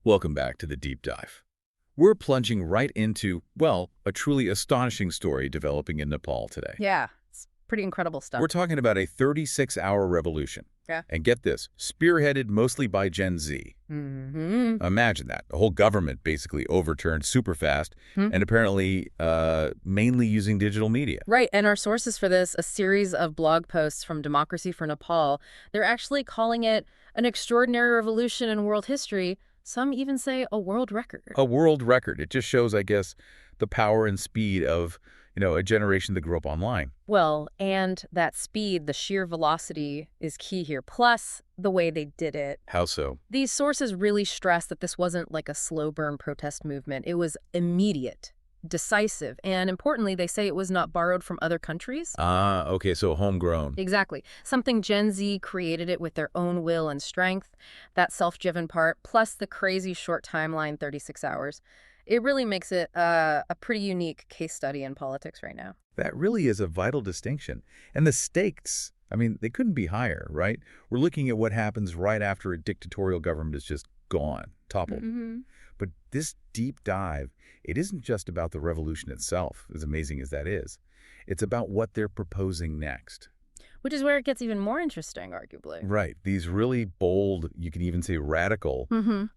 Welcome back to the deep dive. We're plunging right into, well, a truly astonishing story developing in Nepal today. Yeah, it's pretty incredible stuff. We're talking about a 36-hour revolution. Yeah. And get this, spearheaded mostly by Gen Z. Imagine that. The whole government basically overturned super fast and apparently mainly using digital media. Right, and our sources for this, a series of blog posts from Democracy for Nepal, they're actually calling it an extraordinary revolution in world history. Some even say a world record. A world record. It just shows, I guess, the power and speed of, a generation that grew up online. Well, and that speed, the sheer velocity, is key here. Plus, the way they did it. How so? These sources really stress that this wasn't like a slow burn protest movement. It was immediate, decisive, and importantly, they say it was not borrowed from other countries. Ah, okay, so homegrown. Exactly. Something Gen Z created it with their own will and strength, that self-driven part, plus the crazy short timeline, 36 hours. It really makes it a pretty unique case study in politics right now. That really is a vital distinction. And the stakes, they couldn't be higher, right? We're looking at what happens right after a dictatorial government is just gone, toppled. But this deep dive, it isn't just about the revolution itself, as amazing as that is. It's about what they're proposing next. Which is where it gets even more interesting, arguably. Right. These really bold, you can even say radical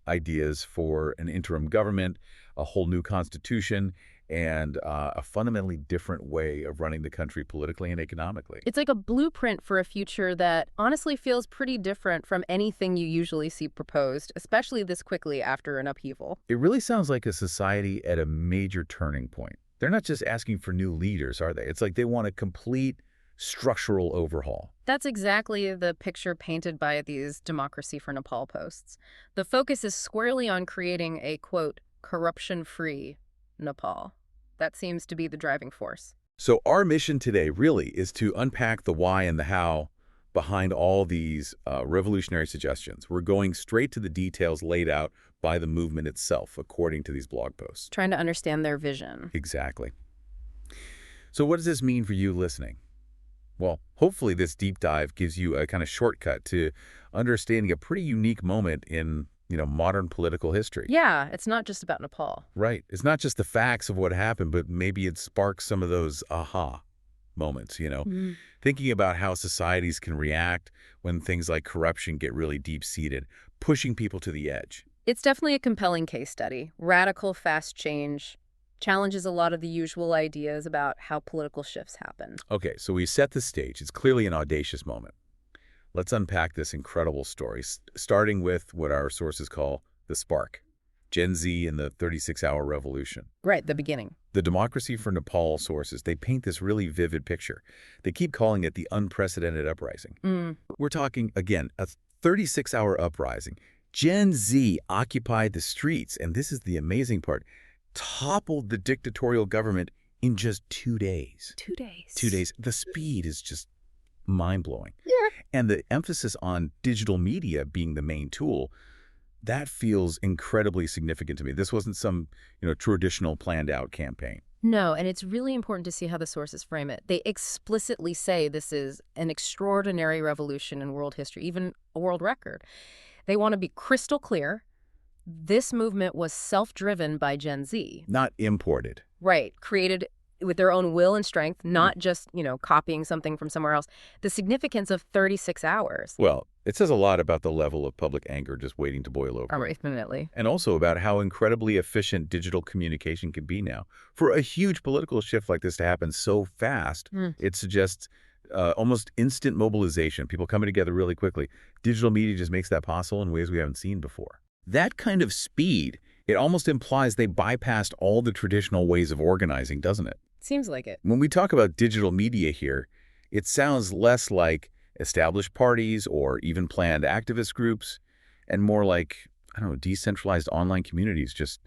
ideas for an interim government, a whole new constitution, and a fundamentally different way of running the country politically and economically. It's like a blueprint for a future that honestly feels pretty different from anything you usually see proposed, especially this quickly after an upheaval. It really sounds like a society at a major turning point. They're not just asking for new leaders, are they? It's like they want a complete structural overhaul. That's exactly the picture painted by these Democracy for Nepal posts. The focus is squarely on creating a, quote, corruption-free Nepal. That seems to be the driving force. So our mission today really is to unpack the why and the how behind all these revolutionary suggestions. We're going straight to the details laid out by the movement itself, according to these blog posts. Trying to understand their vision. Exactly. So what does this mean for you listening? Well, hopefully this deep dive gives you a kind of shortcut to understanding a pretty unique moment in, modern political history. Yeah, it's not just about Nepal. Right. It's not just the facts of what happened, but maybe it sparks some of those aha moments, Thinking about how societies can react when things like corruption get really deep-seated, pushing people to the edge. It's definitely a compelling case study. Radical, fast change. Challenges a lot of the usual ideas about how political shifts happen. Okay, so we set the stage. It's clearly an audacious moment. Let's unpack this incredible story, starting with what our sources call the spark, Gen Z and the 36-hour revolution. Right, the beginning. The Democracy for Nepal sources, they paint this really vivid picture. They keep calling it the unprecedented uprising. We're talking, again, a 36-hour uprising. Gen Z occupied the streets, and this is the amazing part, toppled the dictatorial government in just 2 days. 2 days. 2 days. The speed is just mind-blowing. Yeah. And the emphasis on digital media being the main tool, that feels incredibly significant to me. This wasn't some, traditional planned-out campaign. No, and it's really important to see how the sources frame it. They explicitly say this is an extraordinary revolution in world history, even a world record. They want to be crystal clear. This movement was self-driven by Gen Z. Not imported. Right. Created with their own will and strength, not just, copying something from somewhere else. The significance of 36 hours. Well, it says a lot about the level of public anger just waiting to boil over. Definitely. And also about how incredibly efficient digital communication can be now. For a huge political shift like this to happen so fast, it suggests almost instant mobilization, people coming together really quickly. Digital media just makes that possible in ways we haven't seen before. That kind of speed, it almost implies they bypassed all the traditional ways of organizing, doesn't it? Seems like it. When we talk about digital media here, it sounds less like established parties or even planned activist groups and more like, decentralized online communities just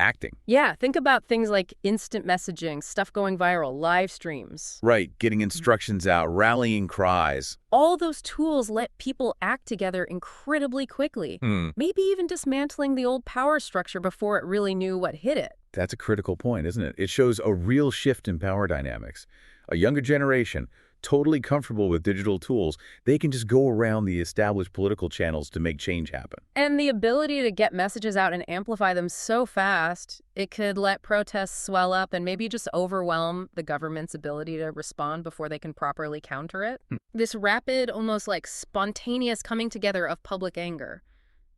acting. Yeah, think about things like instant messaging, stuff going viral, live streams. Right, getting instructions out, rallying cries. All those tools let people act together incredibly quickly, maybe even dismantling the old power structure before it really knew what hit it. That's a critical point, isn't it? It shows a real shift in power dynamics. A younger generation, totally comfortable with digital tools, they can just go around the established political channels to make change happen. And the ability to get messages out and amplify them so fast, it could let protests swell up and maybe just overwhelm the government's ability to respond before they can properly counter it. This rapid, almost like spontaneous coming together of public anger.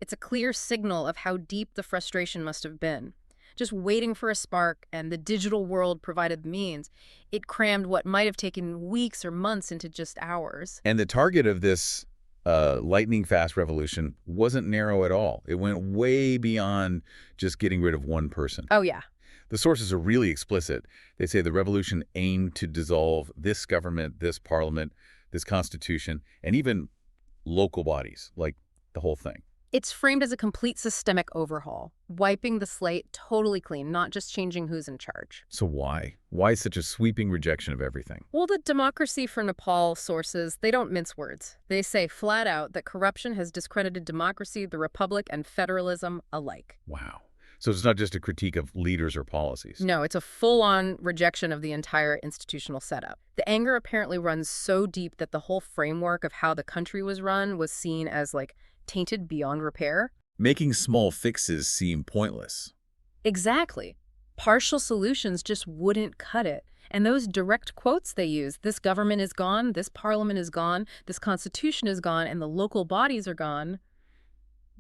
It's a clear signal of how deep the frustration must have been. Just waiting for a spark, and the digital world provided the means. It crammed what might have taken weeks or months into just hours. And the target of this lightning-fast revolution wasn't narrow at all. It went way beyond just getting rid of one person. Oh, yeah. The sources are really explicit. They say the revolution aimed to dissolve this government, this parliament, this constitution, and even local bodies, like the whole thing. It's framed as a complete systemic overhaul, wiping the slate totally clean, not just changing who's in charge. So why? Why such a sweeping rejection of everything? Well, the Democracy for Nepal sources, they don't mince words. They say flat out that corruption has discredited democracy, the republic, and federalism alike. Wow. So it's not just a critique of leaders or policies. No, it's a full-on rejection of the entire institutional setup. The anger apparently runs so deep that the whole framework of how the country was run was seen as, like, tainted beyond repair. Making small fixes seem pointless. Exactly. Partial solutions just wouldn't cut it. And those direct quotes they use, this government is gone, this parliament is gone, this constitution is gone, and the local bodies are gone,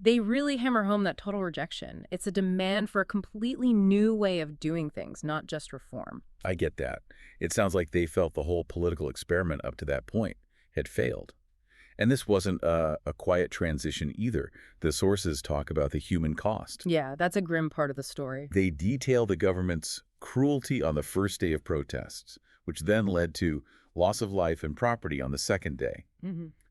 they really hammer home that total rejection. It's a demand for a completely new way of doing things, not just reform. I get that. It sounds like they felt the whole political experiment up to that point had failed. And this wasn't a quiet transition either. The sources talk about the human cost. Yeah, that's a grim part of the story. They detail the government's cruelty on the first day of protests, which then led to loss of life and property on the second day.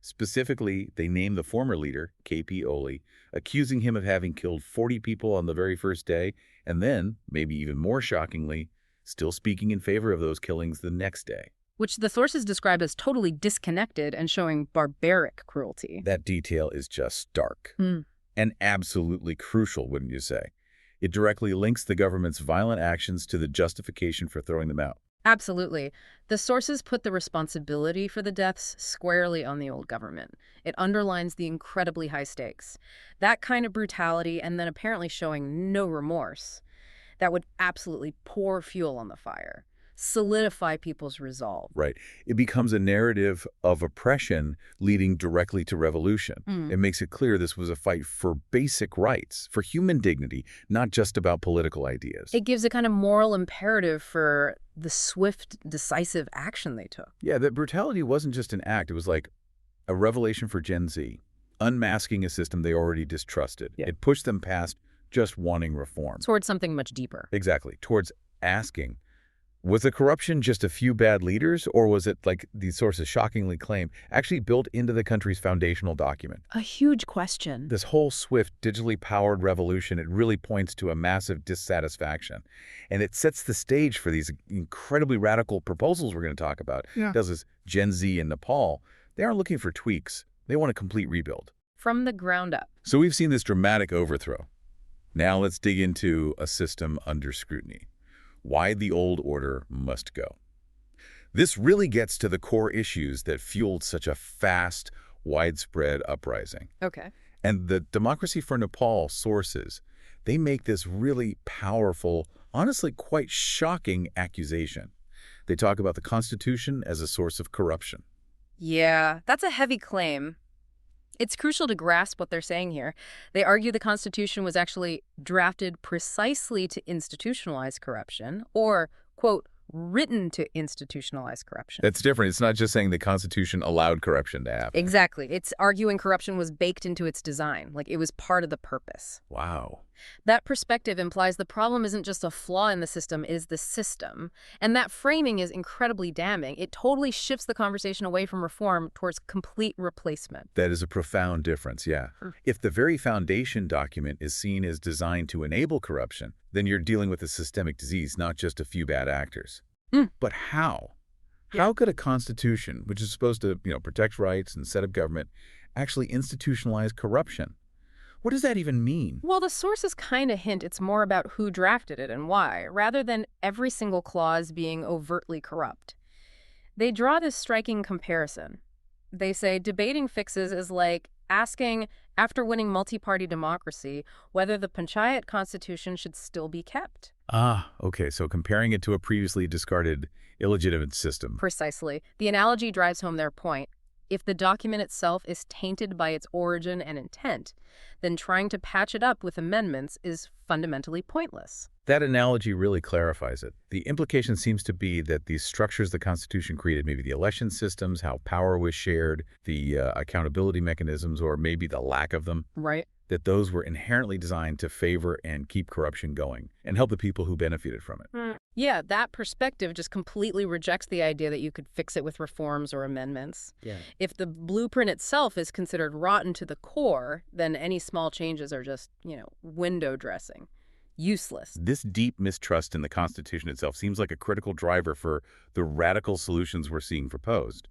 Specifically, they name the former leader, KP Oli, accusing him of having killed 40 people on the very first day, and then, maybe even more shockingly, still speaking in favor of those killings the next day. Which the sources describe as totally disconnected and showing barbaric cruelty. That detail is just stark. And absolutely crucial, wouldn't you say? It directly links the government's violent actions to the justification for throwing them out. Absolutely. The sources put the responsibility for the deaths squarely on the old government. It underlines the incredibly high stakes. That kind of brutality, and then apparently showing no remorse, that would absolutely pour fuel on the fire. Solidify people's resolve. Right. It becomes a narrative of oppression leading directly to revolution. It makes it clear this was a fight for basic rights, for human dignity, not just about political ideas. It gives a kind of moral imperative for the swift, decisive action they took. Yeah, that brutality wasn't just an act. It was like a revelation for Gen Z, unmasking a system they already distrusted. Yeah. It pushed them past just wanting reform. Towards something much deeper. Exactly. Towards asking, was the corruption just a few bad leaders, or was it, like these sources shockingly claim, actually built into the country's foundational document? A huge question. This whole swift, digitally powered revolution, it really points to a massive dissatisfaction. And it sets the stage for these incredibly radical proposals we're going to talk about. Yeah. Does this Gen Z in Nepal, they aren't looking for tweaks. They want a complete rebuild. From the ground up. So we've seen this dramatic overthrow. Now let's dig into a system under scrutiny. Why the old order must go. This really gets to the core issues that fueled such a fast, widespread uprising. Okay. And the Democracy for Nepal sources, they make this really powerful, honestly quite shocking accusation. They talk about the Constitution as a source of corruption. Yeah, that's a heavy claim. It's crucial to grasp what they're saying here. They argue the Constitution was actually drafted precisely to institutionalize corruption, or, quote, written to institutionalize corruption. That's different. It's not just saying the Constitution allowed corruption to happen. Exactly. It's arguing corruption was baked into its design, like it was part of the purpose. Wow. That perspective implies the problem isn't just a flaw in the system, it is the system. And that framing is incredibly damning. It totally shifts the conversation away from reform towards complete replacement. That is a profound difference, yeah. If the very foundation document is seen as designed to enable corruption, then you're dealing with a systemic disease, not just a few bad actors. But how? How could a constitution, which is supposed to, protect rights and set up government, actually institutionalize corruption? What does that even mean? Well, the sources kind of hint it's more about who drafted it and why, rather than every single clause being overtly corrupt. They draw this striking comparison. They say debating fixes is like asking, after winning multi-party democracy, whether the panchayat constitution should still be kept. Ah, okay, so comparing it to a previously discarded illegitimate system. Precisely. The analogy drives home their point. If the document itself is tainted by its origin and intent, then trying to patch it up with amendments is fundamentally pointless. That analogy really clarifies it. The implication seems to be that the structures the Constitution created, maybe the election systems, how power was shared, the accountability mechanisms, or maybe the lack of them, Right. that those were inherently designed to favor and keep corruption going and help the people who benefited from it. Yeah, that perspective just completely rejects the idea that you could fix it with reforms or amendments. Yeah. If the blueprint itself is considered rotten to the core, then any small changes are just, window dressing. Useless. This deep mistrust in the Constitution itself seems like a critical driver for the radical solutions we're seeing proposed.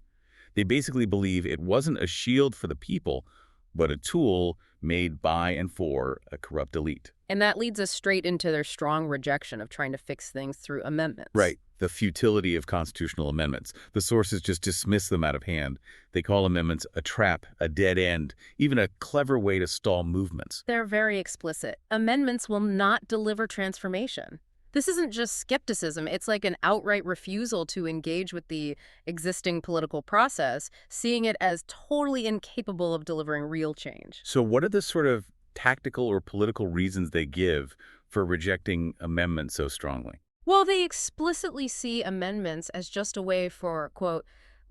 They basically believe it wasn't a shield for the people, but a tool made by and for a corrupt elite. And that leads us straight into their strong rejection of trying to fix things through amendments. Right. The futility of constitutional amendments. The sources just dismiss them out of hand. They call amendments a trap, a dead end, even a clever way to stall movements. They're very explicit. Amendments will not deliver transformation. This isn't just skepticism. It's like an outright refusal to engage with the existing political process, seeing it as totally incapable of delivering real change. So what are the sort of tactical or political reasons they give for rejecting amendments so strongly? Well, they explicitly see amendments as just a way for, quote,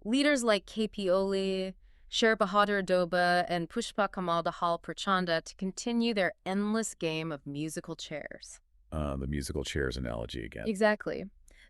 leaders like KP Oli, Sher Bahadur Doba, and Pushpa Kamal Dahal Prachanda to continue their endless game of musical chairs. The musical chairs analogy again. Exactly.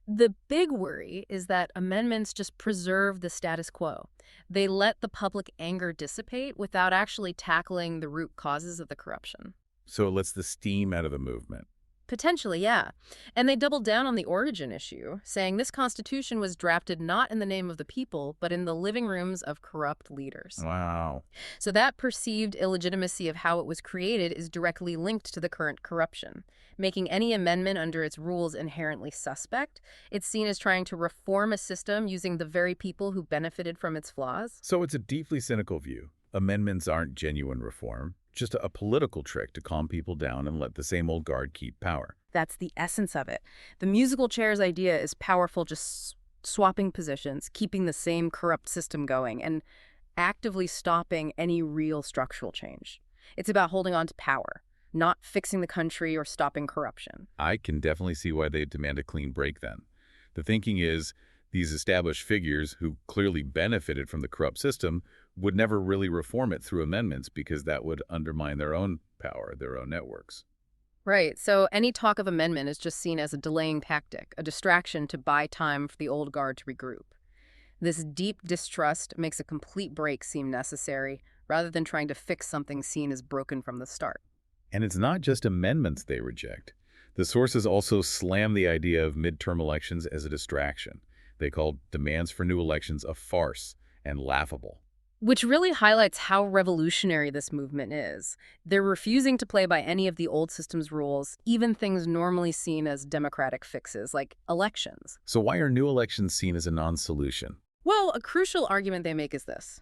The big worry is that amendments just preserve the status quo. They let the public anger dissipate without actually tackling the root causes of the corruption. So it lets the steam out of the movement. Potentially, yeah. And they double down on the origin issue, saying this constitution was drafted not in the name of the people, but in the living rooms of corrupt leaders. Wow. So that perceived illegitimacy of how it was created is directly linked to the current corruption, making any amendment under its rules inherently suspect. It's seen as trying to reform a system using the very people who benefited from its flaws. So it's a deeply cynical view. Amendments aren't genuine reform, just a political trick to calm people down and let the same old guard keep power. That's the essence of it. The musical chairs idea is powerful, just swapping positions, keeping the same corrupt system going, and actively stopping any real structural change. It's about holding on to power, not fixing the country or stopping corruption. I can definitely see why they demand a clean break then. The thinking is these established figures who clearly benefited from the corrupt system would never really reform it through amendments because that would undermine their own power, their own networks. Right, so any talk of amendment is just seen as a delaying tactic, a distraction to buy time for the old guard to regroup. This deep distrust makes a complete break seem necessary, rather than trying to fix something seen as broken from the start. And it's not just amendments they reject. The sources also slam the idea of midterm elections as a distraction. They call demands for new elections a farce and laughable. Which really highlights how revolutionary this movement is. They're refusing to play by any of the old system's rules, even things normally seen as democratic fixes, like elections. So why are new elections seen as a non-solution? Well, a crucial argument they make is this.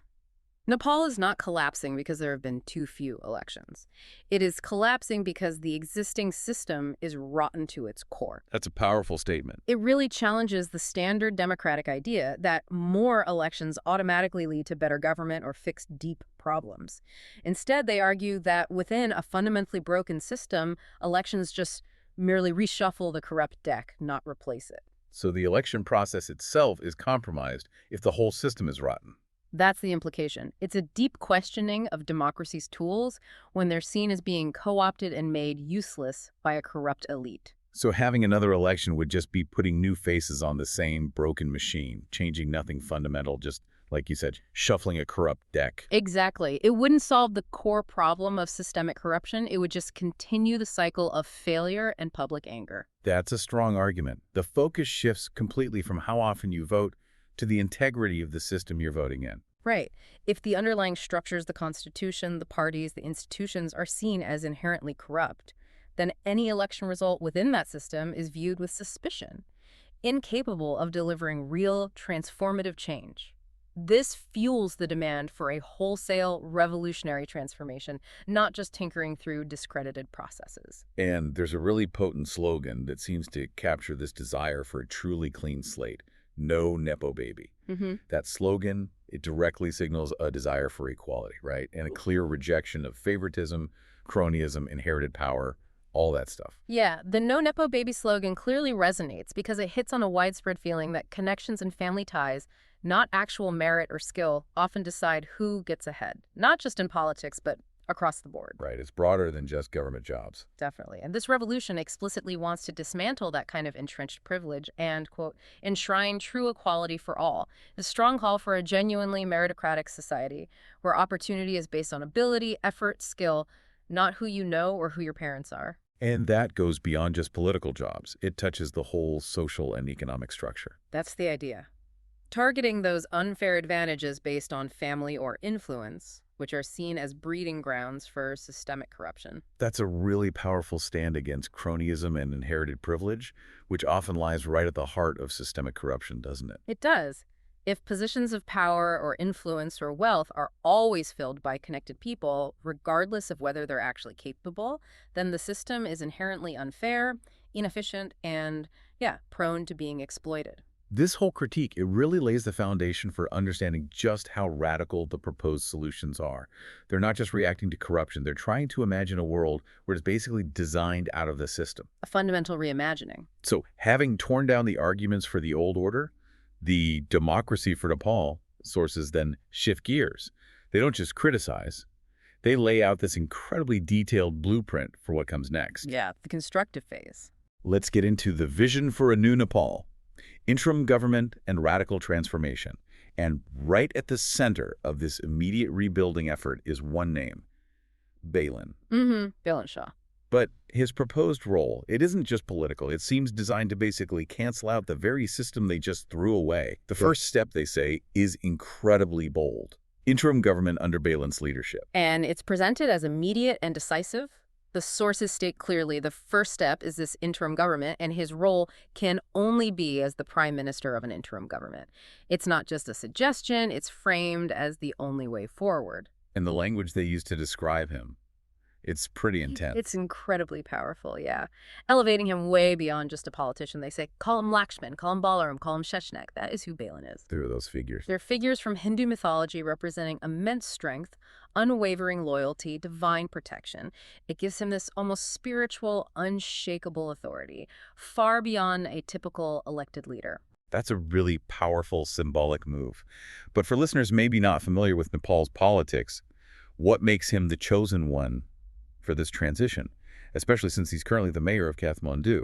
Nepal is not collapsing because there have been too few elections. It is collapsing because the existing system is rotten to its core. That's a powerful statement. It really challenges the standard democratic idea that more elections automatically lead to better government or fix deep problems. Instead, they argue that within a fundamentally broken system, elections just merely reshuffle the corrupt deck, not replace it. So the election process itself is compromised if the whole system is rotten. That's the implication. It's a deep questioning of democracy's tools when they're seen as being co-opted and made useless by a corrupt elite. So having another election would just be putting new faces on the same broken machine, changing nothing fundamental, just, like you said, shuffling a corrupt deck. Exactly. It wouldn't solve the core problem of systemic corruption. It would just continue the cycle of failure and public anger. That's a strong argument. The focus shifts completely from how often you vote to the integrity of the system you're voting in. Right. If the underlying structures, the Constitution, the parties, the institutions are seen as inherently corrupt, then any election result within that system is viewed with suspicion. incapable of delivering real, transformative change. This fuels the demand for a wholesale, revolutionary transformation, not just tinkering through discredited processes. And there's a really potent slogan that seems to capture this desire for a truly clean slate. No Nepo baby. That slogan, it directly signals a desire for equality, right? And a clear rejection of favoritism, cronyism, inherited power, all that stuff. Yeah, the No Nepo Baby slogan clearly resonates because it hits on a widespread feeling that connections and family ties, not actual merit or skill, often decide who gets ahead, not just in politics, but across the board. Right, it's broader than just government jobs. Definitely. And this revolution explicitly wants to dismantle that kind of entrenched privilege and, quote, enshrine true equality for all. A strong call for a genuinely meritocratic society where opportunity is based on ability, effort, skill, not who you know or who your parents are. And that goes beyond just political jobs. It touches the whole social and economic structure. That's the idea. Targeting those unfair advantages based on family or influence, which are seen as breeding grounds for systemic corruption. That's a really powerful stand against cronyism and inherited privilege, which often lies right at the heart of systemic corruption, doesn't it? It does. If positions of power or influence or wealth are always filled by connected people, regardless of whether they're actually capable, then the system is inherently unfair, inefficient, and, yeah, prone to being exploited. This whole critique, it really lays the foundation for understanding just how radical the proposed solutions are. They're not just reacting to corruption, they're trying to imagine a world where it's basically designed out of the system. A fundamental reimagining. So, having torn down the arguments for the old order, the democracy for Nepal sources then shift gears. They don't just criticize, they lay out this incredibly detailed blueprint for what comes next. Yeah, the constructive phase. Let's get into the vision for a new Nepal. Interim government and radical transformation. And right at the center of this immediate rebuilding effort is one name, Balin. Balin Shah. But his proposed role, it isn't just political. It seems designed to basically cancel out the very system they just threw away. The first step, they say, is incredibly bold. Interim government under Balin's leadership. And it's presented as immediate and decisive. The sources state clearly the first step is this interim government, and his role can only be as the prime minister of an interim government. It's not just a suggestion, it's framed as the only way forward. And the language they use to describe him, it's pretty intense. It's incredibly powerful, yeah. Elevating him way beyond just a politician. They say, call him Lakshman, call him Balaram, call him Sheshnak. That is who Balin is. Through those figures. They're figures from Hindu mythology representing immense strength, unwavering loyalty, divine protection. It gives him this almost spiritual, unshakable authority, far beyond a typical elected leader. That's a really powerful symbolic move. But for listeners maybe not familiar with Nepal's politics, what makes him the chosen one for this transition, especially since he's currently the mayor of Kathmandu?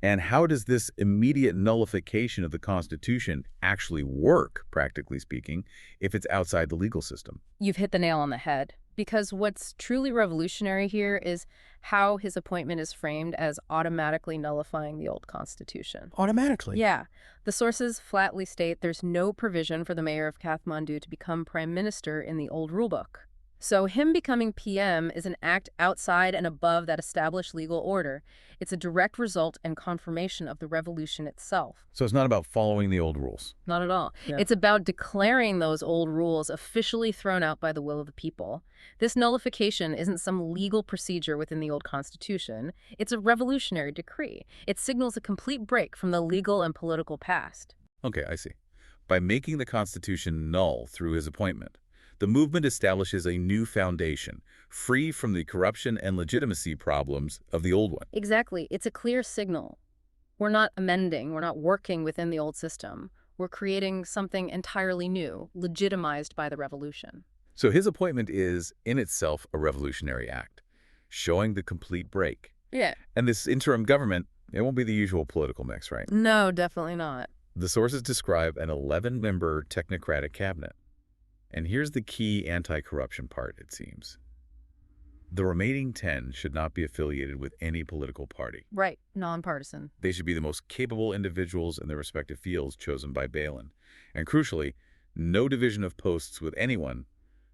And how does this immediate nullification of the Constitution actually work, practically speaking, if it's outside the legal system? You've hit the nail on the head, because what's truly revolutionary here is how his appointment is framed as automatically nullifying the old Constitution. Automatically? Yeah. The sources flatly state there's no provision for the mayor of Kathmandu to become prime minister in the old rulebook. So him becoming PM is an act outside and above that established legal order. It's a direct result and confirmation of the revolution itself. So it's not about following the old rules. Not at all. Yeah. It's about declaring those old rules officially thrown out by the will of the people. This nullification isn't some legal procedure within the old Constitution. It's a revolutionary decree. It signals a complete break from the legal and political past. Okay, I see. By making the Constitution null through his appointment, the movement establishes a new foundation, free from the corruption and legitimacy problems of the old one. Exactly. It's a clear signal. We're not amending, we're not working within the old system. We're creating something entirely new, legitimized by the revolution. So his appointment is, in itself, a revolutionary act, showing the complete break. Yeah. And this interim government, it won't be the usual political mix, right? No, definitely not. The sources describe an 11-member technocratic cabinet. And here's the key anti-corruption part, it seems. The remaining 10 should not be affiliated with any political party. Right. Nonpartisan. They should be the most capable individuals in their respective fields chosen by Balin. And crucially, no division of posts with anyone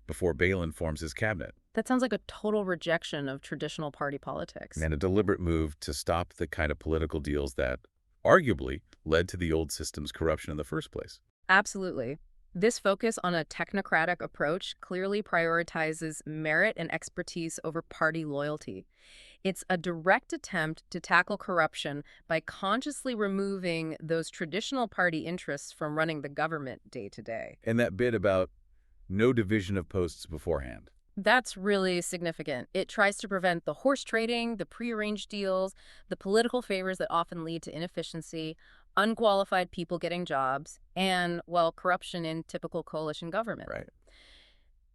before Balin forms his cabinet. That sounds like a total rejection of traditional party politics. And a deliberate move to stop the kind of political deals that arguably led to the old system's corruption in the first place. Absolutely. This focus on a technocratic approach clearly prioritizes merit and expertise over party loyalty. It's a direct attempt to tackle corruption by consciously removing those traditional party interests from running the government day to day. And that bit about no division of posts beforehand. That's really significant. It tries to prevent the horse trading, the prearranged deals, the political favors that often lead to inefficiency, unqualified people getting jobs, and, well, corruption in typical coalition government. Right.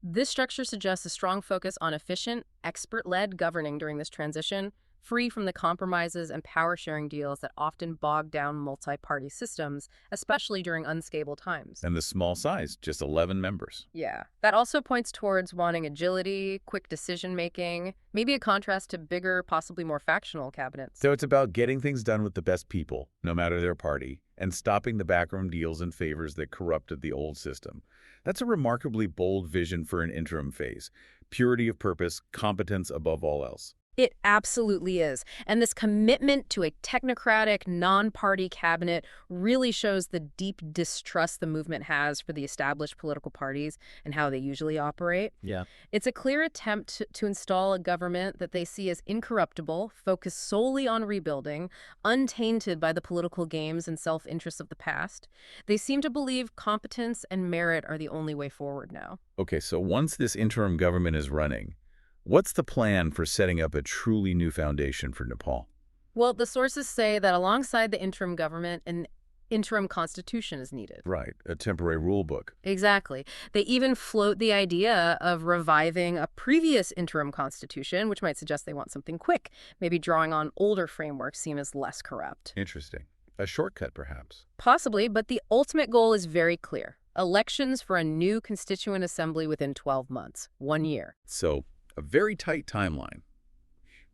This structure suggests a strong focus on efficient, expert-led governing during this transition, free from the compromises and power-sharing deals that often bog down multi-party systems, especially during unstable times. And the small size, just 11 members. Yeah. That also points towards wanting agility, quick decision-making, maybe a contrast to bigger, possibly more factional cabinets. So it's about getting things done with the best people, no matter their party, and stopping the backroom deals and favors that corrupted the old system. That's a remarkably bold vision for an interim phase. Purity of purpose, competence above all else. It absolutely is. And this commitment to a technocratic, non-party cabinet really shows the deep distrust the movement has for the established political parties and how they usually operate. Yeah. It's a clear attempt to install a government that they see as incorruptible, focused solely on rebuilding, untainted by the political games and self-interest of the past. They seem to believe competence and merit are the only way forward now. Okay, so once this interim government is running, what's the plan for setting up a truly new foundation for Nepal? Well, the sources say that alongside the interim government, an interim constitution is needed. Right, a temporary rule book. Exactly. They even float the idea of reviving a previous interim constitution, which might suggest they want something quick, maybe drawing on older frameworks seen as less corrupt. Interesting. A shortcut, perhaps. Possibly, but the ultimate goal is very clear. Elections for a new constituent assembly within 12 months, 1 year. So, a very tight timeline.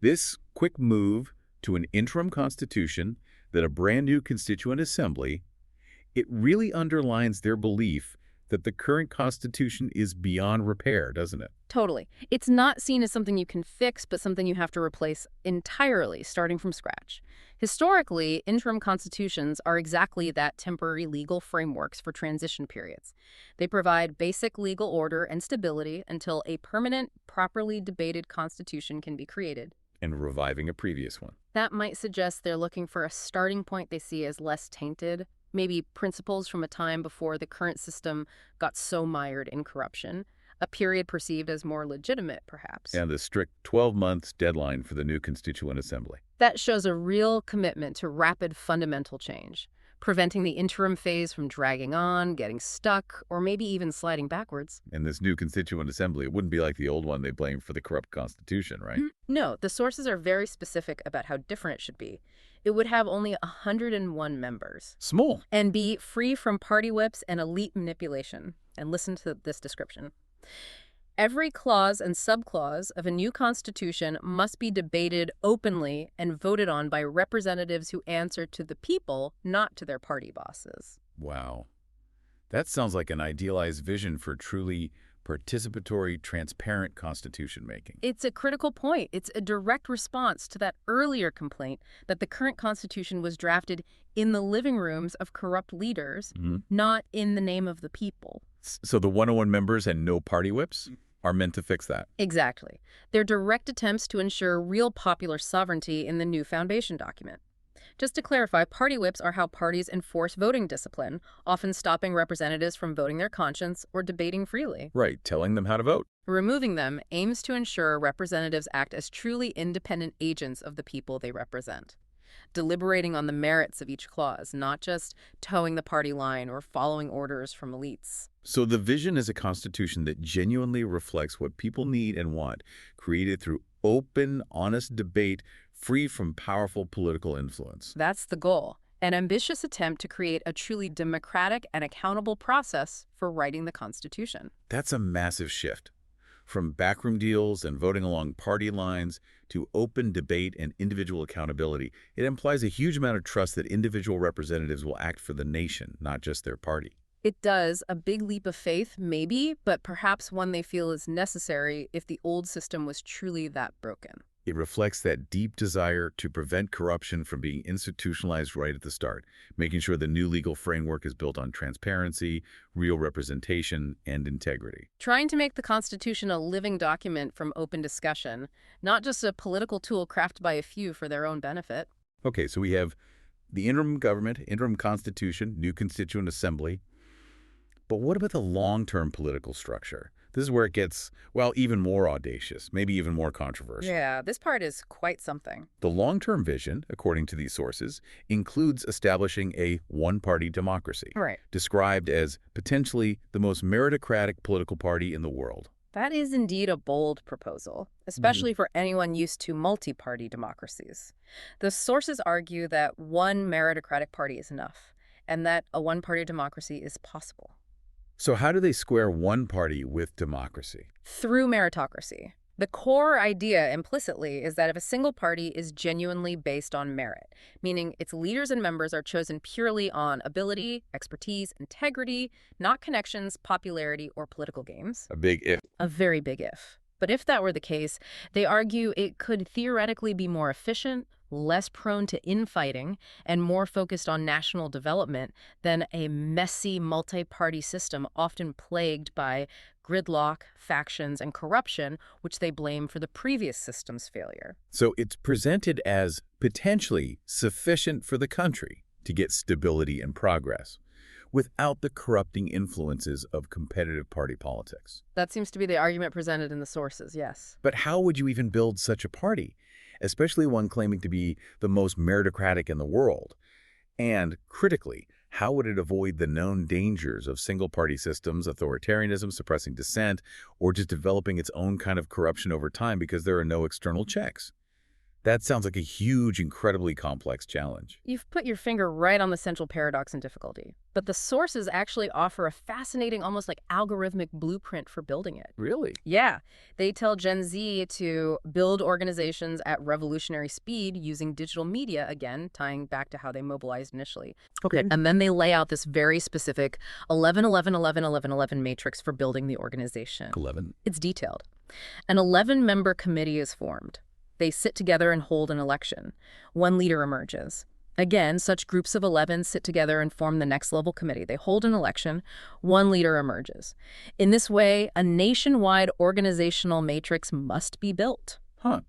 This quick move to an interim constitution, then a brand new constituent assembly, it really underlines their belief that the current constitution is beyond repair, doesn't it? Totally. It's not seen as something you can fix, but something you have to replace entirely, starting from scratch. Historically, interim constitutions are exactly that, temporary legal frameworks for transition periods. They provide basic legal order and stability until a permanent, properly debated constitution can be created. And reviving a previous one. That might suggest they're looking for a starting point they see as less tainted, maybe principles from a time before the current system got so mired in corruption, a period perceived as more legitimate, perhaps. And the strict 12 months deadline for the new Constituent Assembly. That shows a real commitment to rapid fundamental change, preventing the interim phase from dragging on, getting stuck, or maybe even sliding backwards. And this new Constituent Assembly, it wouldn't be like the old one they blamed for the corrupt Constitution, right? No, the sources are very specific about how different it should be. It would have only 101 members. Small. And be free from party whips and elite manipulation. And listen to this description. Every clause and subclause of a new constitution must be debated openly and voted on by representatives who answer to the people, not to their party bosses. Wow. That sounds like an idealized vision for truly participatory, transparent constitution making. It's a critical point. It's a direct response to that earlier complaint that the current constitution was drafted in the living rooms of corrupt leaders, not in the name of the people. So the 101 members and no party whips are meant to fix that. Exactly. They're direct attempts to ensure real popular sovereignty in the new foundation document. Just to clarify, party whips are how parties enforce voting discipline, often stopping representatives from voting their conscience or debating freely. Right, telling them how to vote. Removing them aims to ensure representatives act as truly independent agents of the people they represent, deliberating on the merits of each clause, not just towing the party line or following orders from elites. So the vision is a constitution that genuinely reflects what people need and want, created through open, honest debate, free from powerful political influence. That's the goal. An ambitious attempt to create a truly democratic and accountable process for writing the Constitution. That's a massive shift. From backroom deals and voting along party lines to open debate and individual accountability, it implies a huge amount of trust that individual representatives will act for the nation, not just their party. It does. A big leap of faith, maybe, but perhaps one they feel is necessary if the old system was truly that broken. It reflects that deep desire to prevent corruption from being institutionalized right at the start, making sure the new legal framework is built on transparency, real representation, and integrity. Trying to make the Constitution a living document from open discussion, not just a political tool crafted by a few for their own benefit. Okay, so we have the interim government, interim constitution, new constituent assembly. But what about the long-term political structure? This is where it gets, well, even more audacious, maybe even more controversial. Yeah, this part is quite something. The long-term vision, according to these sources, includes establishing a one-party democracy, Right. described as potentially the most meritocratic political party in the world. That is indeed a bold proposal, especially for anyone used to multi-party democracies. The sources argue that one meritocratic party is enough, and that a one-party democracy is possible. So how do they square one party with democracy? Through meritocracy. The core idea implicitly is that if a single party is genuinely based on merit, meaning its leaders and members are chosen purely on ability, expertise, integrity, not connections, popularity, or political games. A big if. A very big if. But if that were the case, they argue it could theoretically be more efficient, less prone to infighting, and more focused on national development than a messy multi-party system often plagued by gridlock, factions, and corruption, which they blame for the previous system's failure. So it's presented as potentially sufficient for the country to get stability and progress, without the corrupting influences of competitive party politics. That seems to be the argument presented in the sources, yes. But how would you even build such a party, especially one claiming to be the most meritocratic in the world? And, critically, how would it avoid the known dangers of single-party systems, authoritarianism, suppressing dissent, or just developing its own kind of corruption over time because there are no external checks? That sounds like a huge, incredibly complex challenge. You've put your finger right on the central paradox and difficulty. But the sources actually offer a fascinating, almost like algorithmic blueprint for building it. Really? Yeah. They tell Gen Z to build organizations at revolutionary speed using digital media, again, tying back to how they mobilized initially. Okay. And then they lay out this very specific 11-11-11-11-11 matrix for building the organization. 11. It's detailed. An 11-member committee is formed. They sit together and hold an election. One leader emerges. Again, such groups of 11 sit together and form the next level committee. They hold an election. One leader emerges. In this way, a nationwide organizational matrix must be built. Huh.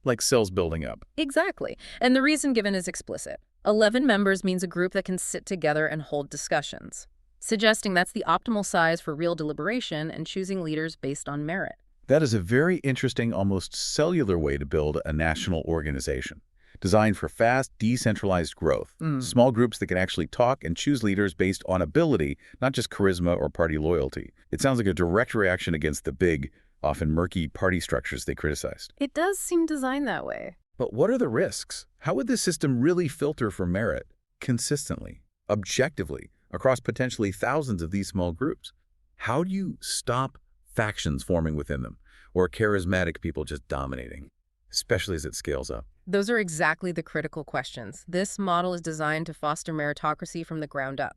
Like cells building up. Exactly. And the reason given is explicit. 11 members means a group that can sit together and hold discussions, suggesting that's the optimal size for real deliberation and choosing leaders based on merit. That is a very interesting, almost cellular way to build a national organization, designed for fast, decentralized growth. Small groups that can actually talk and choose leaders based on ability, not just charisma or party loyalty. It sounds like a direct reaction against the big, often murky party structures they criticized. It does seem designed that way. But what are the risks? How would this system really filter for merit consistently, objectively, across potentially thousands of these small groups? How do you stop factions forming within them, or charismatic people just dominating, especially as it scales up? Those are exactly the critical questions. This model is designed to foster meritocracy from the ground up.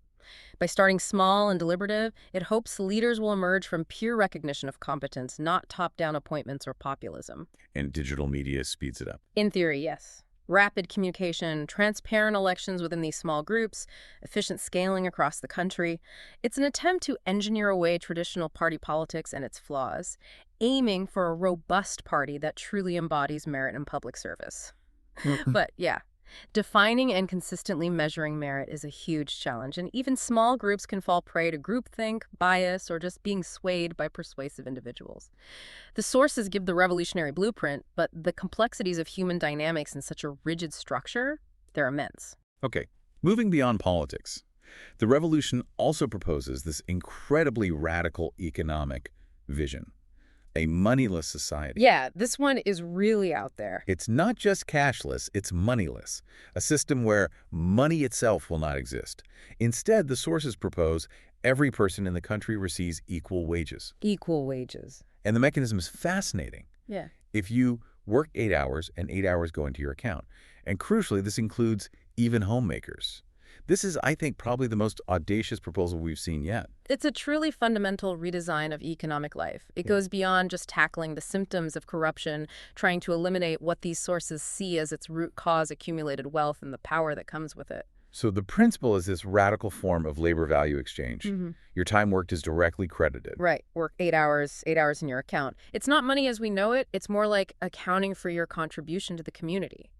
By starting small and deliberative, it hopes leaders will emerge from pure recognition of competence, not top-down appointments or populism. And digital media speeds it up. In theory, yes. Rapid communication, transparent elections within these small groups, efficient scaling across the country. It's an attempt to engineer away traditional party politics and its flaws, aiming for a robust party that truly embodies merit and public service. But yeah, defining and consistently measuring merit is a huge challenge, and even small groups can fall prey to groupthink, bias, or just being swayed by persuasive individuals. The sources give the revolutionary blueprint, but the complexities of human dynamics in such a rigid structure, they're immense. Okay, moving beyond politics. The revolution also proposes this incredibly radical economic vision. A moneyless society. Yeah, this one is really out there. It's not just cashless, it's moneyless, a system where money itself will not exist. Instead, the sources propose every person in the country receives equal wages. Equal wages. And the mechanism is fascinating. Yeah. If you work 8 hours and 8 hours go into your account. And crucially, this includes even homemakers. This is, I think, probably the most audacious proposal we've seen yet. It's a truly fundamental redesign of economic life. It Yeah. goes beyond just tackling the symptoms of corruption, trying to eliminate what these sources see as its root cause, accumulated wealth, and the power that comes with it. So the principle is this radical form of labor value exchange. Hmm. Your time worked is directly credited. Right. Work 8 hours in your account. It's not money as we know it. It's more like accounting for your contribution to the community.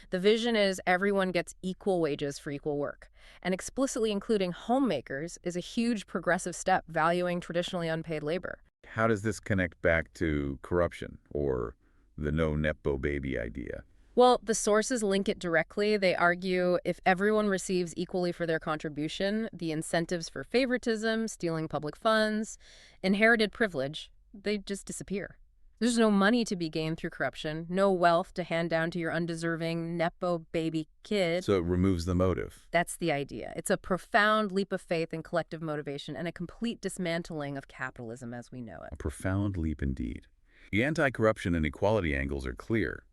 The vision is everyone gets equal wages for equal work. And explicitly including homemakers is a huge progressive step valuing traditionally unpaid labor. How does this connect back to corruption or the no Nepo baby idea? Well, the sources link it directly. They argue if everyone receives equally for their contribution, the incentives for favoritism, stealing public funds, inherited privilege, they just disappear. There's no money to be gained through corruption, no wealth to hand down to your undeserving Nepo baby kid. So it removes the motive. That's the idea. It's a profound leap of faith in collective motivation and a complete dismantling of capitalism as we know A it. profound leap indeed. The anti-corruption and equality angles are clear,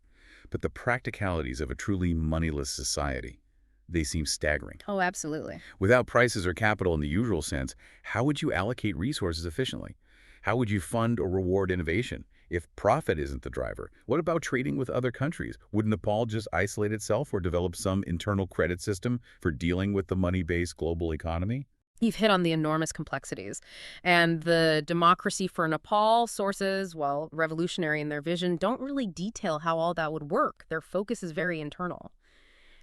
but the practicalities of a truly moneyless society, they seem staggering. Oh, absolutely. Without prices or capital in the usual sense, how would you allocate resources efficiently? How would you fund or reward innovation if profit isn't the driver? What about trading with other countries? Would Nepal just isolate itself or develop some internal credit system for dealing with the money-based global economy? You've hit on the enormous complexities. And the Democracy for Nepal sources, while revolutionary in their vision, don't really detail how all that would work. Their focus is very internal.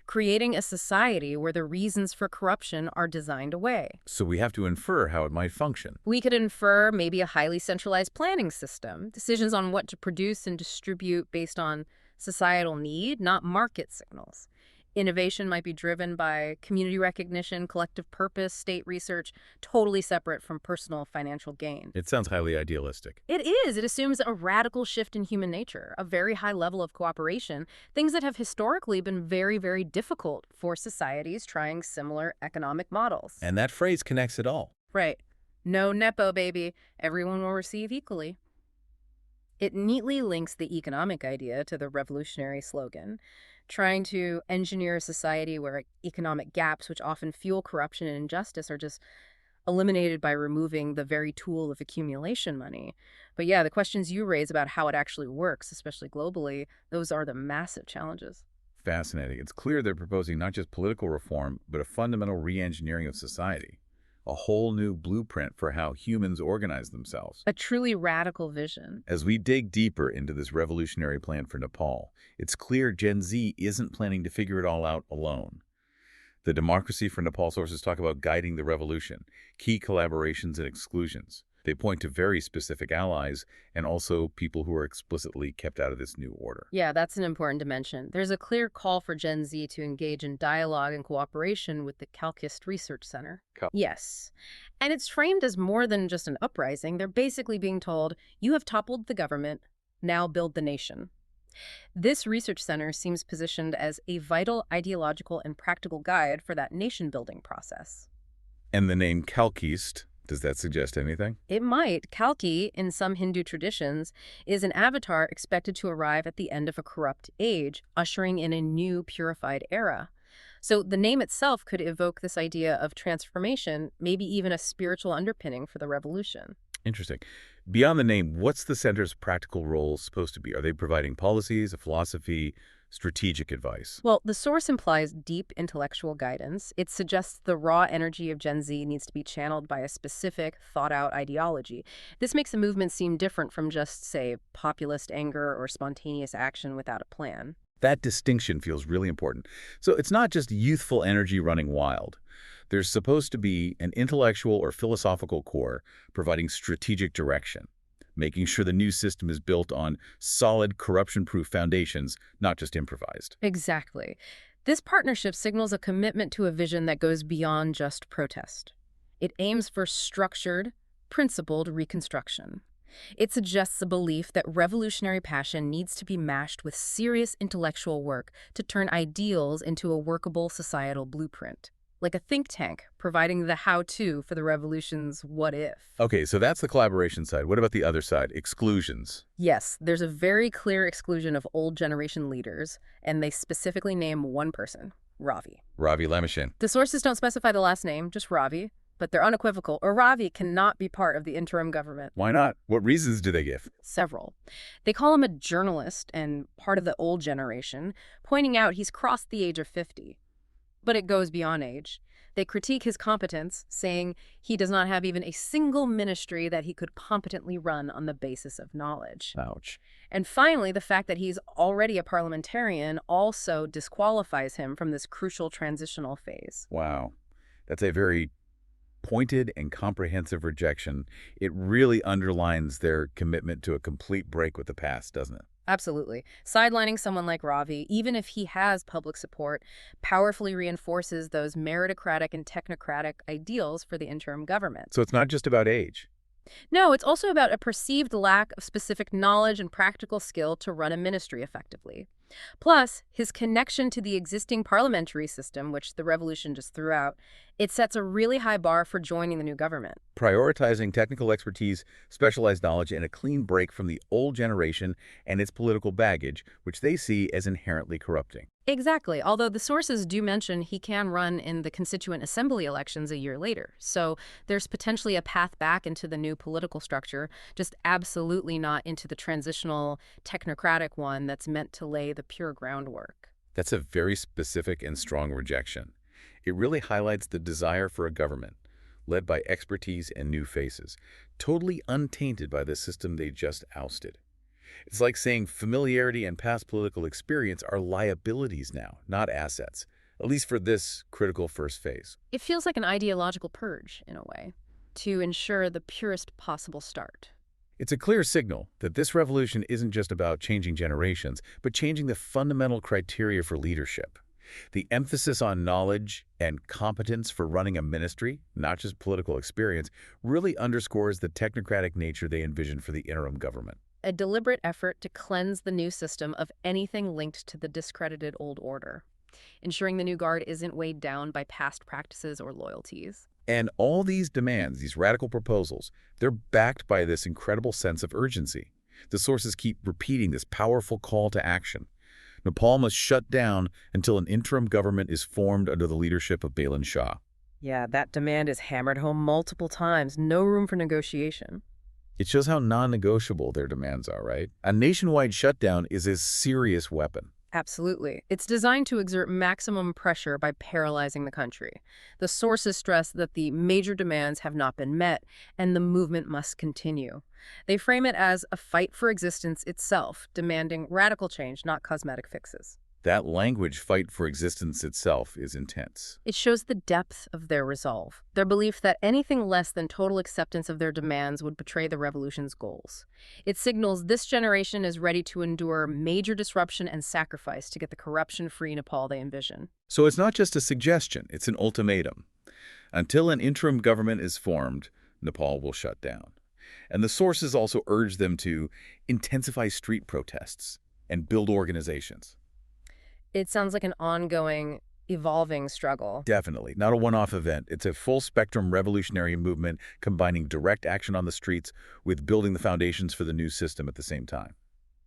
Creating a society where the reasons for corruption are designed away. So we have to infer how it might function. We could infer maybe a highly centralized planning system, decisions on what to produce and distribute based on societal need, not market signals. Innovation might be driven by community recognition, collective purpose, state research, totally separate from personal financial gain. It sounds highly idealistic. It is. It assumes a radical shift in human nature, a very high level of cooperation, things that have historically been very, very difficult for societies trying similar economic models. And that phrase connects it all. Right. No Nepo baby. Everyone will receive equally. It neatly links the economic idea to the revolutionary slogan, trying to engineer a society where economic gaps, which often fuel corruption and injustice, are just eliminated by removing the very tool of accumulation money. But yeah, the questions you raise about how it actually works, especially globally, those are the massive challenges. Fascinating. It's clear they're proposing not just political reform, but a fundamental re-engineering of society. A whole new blueprint for how humans organize themselves. A truly radical vision. As we dig deeper into this revolutionary plan for Nepal, it's clear Gen Z isn't planning to figure it all out alone. The Democracy for Nepal sources talk about guiding the revolution, key collaborations and exclusions. They point to very specific allies and also people who are explicitly kept out of this new order. Yeah, that's an important dimension. There's a clear call for Gen Z to engage in dialogue and cooperation with the Calkist Research Center. Yes. And it's framed as more than just an uprising. They're basically being told, you have toppled the government, now build the nation. This research center seems positioned as a vital ideological and practical guide for that nation-building process. And the name Kalkist, does that suggest anything? It might. Kalki, in some Hindu traditions, is an avatar expected to arrive at the end of a corrupt age, ushering in a new purified era. So the name itself could evoke this idea of transformation, maybe even a spiritual underpinning for the revolution. Interesting. Beyond the name, what's the center's practical role supposed to be? Are they providing policies, a philosophy, strategic advice? Well, the source implies deep intellectual guidance. It suggests the raw energy of Gen Z needs to be channeled by a specific, thought-out ideology. This makes the movement seem different from just, say, populist anger or spontaneous action without a plan. That distinction feels really important. So it's not just youthful energy running wild. There's supposed to be an intellectual or philosophical core providing strategic direction, making sure the new system is built on solid, corruption-proof foundations, not just improvised. Exactly. This partnership signals a commitment to a vision that goes beyond just protest. It aims for structured, principled reconstruction. It suggests a belief that revolutionary passion needs to be mashed with serious intellectual work to turn ideals into a workable societal blueprint. Like a think tank, providing the how-to for the revolution's what if. Okay, so that's the collaboration side. What about the other side, exclusions? Yes, there's a very clear exclusion of old generation leaders, and they specifically name one person. Ravi. Ravi Lemeshin. The sources don't specify the last name, just Ravi, but they're unequivocal. Ravi cannot be part of the interim government. Why not? What reasons do they give? Several. They call him a journalist and part of the old generation, pointing out he's crossed the age of 50. But it goes beyond age. They critique his competence, saying he does not have even a single ministry that he could competently run on the basis of knowledge. Ouch. And finally, the fact that he's already a parliamentarian also disqualifies him from this crucial transitional phase. Wow. That's a very pointed and comprehensive rejection. It really underlines their commitment to a complete break with the past, doesn't it? Absolutely. Sidelining someone like Ravi, even if he has public support, powerfully reinforces those meritocratic and technocratic ideals for the interim government. So it's not just about age. No, it's also about a perceived lack of specific knowledge and practical skill to run a ministry effectively. Plus, his connection to the existing parliamentary system, which the revolution just threw out, it sets a really high bar for joining the new government. Prioritizing technical expertise, specialized knowledge, and a clean break from the old generation and its political baggage, which they see as inherently corrupting. Exactly, although the sources do mention he can run in the Constituent Assembly elections a year later. So there's potentially a path back into the new political structure, just absolutely not into the transitional technocratic one that's meant to lay the pure groundwork. That's a very specific and strong rejection. It really highlights the desire for a government led by expertise and new faces, totally untainted by the system they just ousted. It's like saying familiarity and past political experience are liabilities now, not assets, at least for this critical first phase. It feels like an ideological purge, in a way, to ensure the purest possible start. It's a clear signal that this revolution isn't just about changing generations, but changing the fundamental criteria for leadership. The emphasis on knowledge and competence for running a ministry, not just political experience, really underscores the technocratic nature they envision for the interim government. A deliberate effort to cleanse the new system of anything linked to the discredited old order, ensuring the new guard isn't weighed down by past practices or loyalties. And all these demands, these radical proposals, they're backed by this incredible sense of urgency. The sources keep repeating this powerful call to action. Nepal must shut down until an interim government is formed under the leadership of Balin Shah. Yeah, that demand is hammered home multiple times. No room for negotiation. It shows how non-negotiable their demands are, right? A nationwide shutdown is a serious weapon. Absolutely. It's designed to exert maximum pressure by paralyzing the country. The sources stress that the major demands have not been met, and the movement must continue. They frame it as a fight for existence itself, demanding radical change, not cosmetic fixes. That language, fight for existence itself, is intense. It shows the depth of their resolve, their belief that anything less than total acceptance of their demands would betray the revolution's goals. It signals this generation is ready to endure major disruption and sacrifice to get the corruption-free Nepal they envision. So it's not just a suggestion, it's an ultimatum. Until an interim government is formed, Nepal will shut down. And the sources also urge them to intensify street protests and build organizations. It sounds like an ongoing, evolving struggle. Definitely. Not a one-off event. It's a full-spectrum revolutionary movement combining direct action on the streets with building the foundations for the new system at the same time.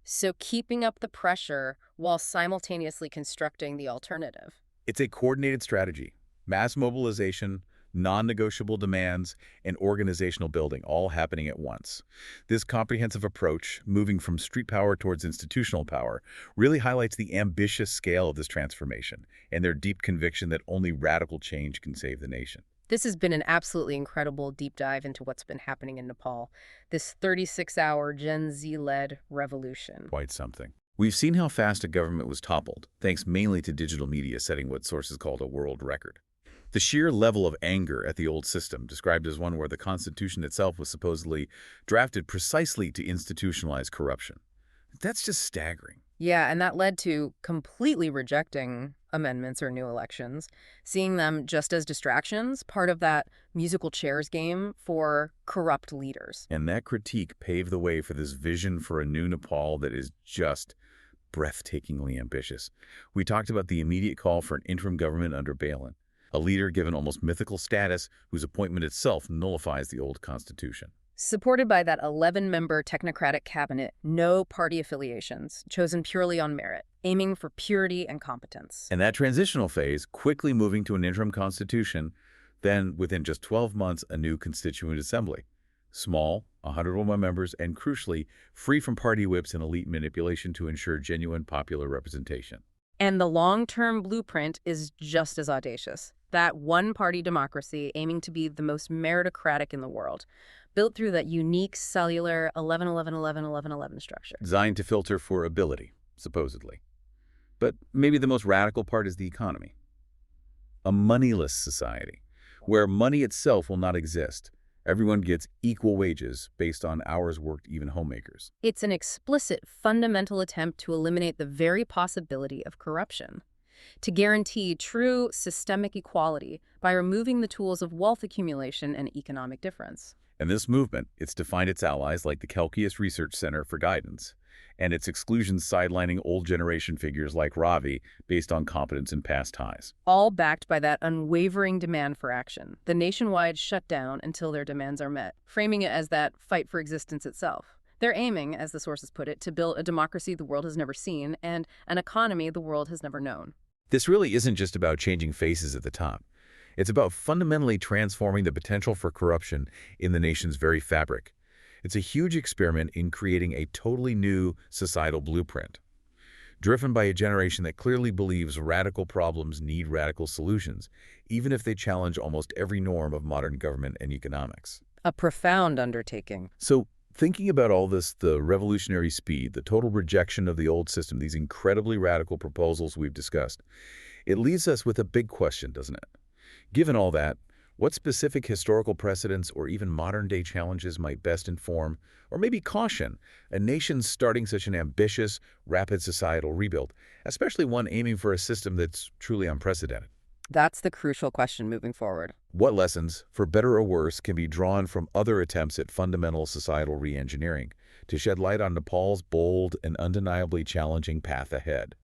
So keeping up the pressure while simultaneously constructing the alternative. It's a coordinated strategy. Mass mobilization, non-negotiable demands, and organizational building all happening at once. This comprehensive approach, moving from street power towards institutional power, really highlights the ambitious scale of this transformation and their deep conviction that only radical change can save the nation. This has been an absolutely incredible deep dive into what's been happening in Nepal, this 36-hour Gen Z-led revolution. Quite something. We've seen how fast a government was toppled, thanks mainly to digital media setting what sources called a world record. The sheer level of anger at the old system, described as one where the Constitution itself was supposedly drafted precisely to institutionalize corruption. That's just staggering. Yeah, and that led to completely rejecting amendments or new elections, seeing them just as distractions, part of that musical chairs game for corrupt leaders. And that critique paved the way for this vision for a new Nepal that is just breathtakingly ambitious. We talked about the immediate call for an interim government under Balin, a leader given almost mythical status whose appointment itself nullifies the old constitution. Supported by that 11-member technocratic cabinet, no party affiliations, chosen purely on merit, aiming for purity and competence. And that transitional phase, quickly moving to an interim constitution, then within just 12 months, a new constituent assembly. Small, 101 members, and crucially, free from party whips and elite manipulation to ensure genuine popular representation. And the long-term blueprint is just as audacious. That one-party democracy aiming to be the most meritocratic in the world, built through that unique cellular 11-11-11-11-11 structure. Designed to filter for ability, supposedly. But maybe the most radical part is the economy. A moneyless society, where money itself will not exist. Everyone gets equal wages based on hours worked, even homemakers. It's an explicit, fundamental attempt to eliminate the very possibility of corruption, to guarantee true systemic equality by removing the tools of wealth accumulation and economic difference. And this movement, it's to find its allies like the Kelkius Research Center for guidance, and its exclusions sidelining old generation figures like Ravi based on competence and past ties. All backed by that unwavering demand for action, the nationwide shutdown until their demands are met, framing it as that fight for existence itself. They're aiming, as the sources put it, to build a democracy the world has never seen and an economy the world has never known. This really isn't just about changing faces at the top. It's about fundamentally transforming the potential for corruption in the nation's very fabric. It's a huge experiment in creating a totally new societal blueprint, driven by a generation that clearly believes radical problems need radical solutions, even if they challenge almost every norm of modern government and economics. A profound undertaking. So, thinking about all this, the revolutionary speed, the total rejection of the old system, these incredibly radical proposals we've discussed, it leaves us with a big question, doesn't it? Given all that, what specific historical precedents or even modern-day challenges might best inform, or maybe caution, a nation starting such an ambitious, rapid societal rebuild, especially one aiming for a system that's truly unprecedented? That's the crucial question moving forward. What lessons, for better or worse, can be drawn from other attempts at fundamental societal re-engineering to shed light on Nepal's bold and undeniably challenging path ahead?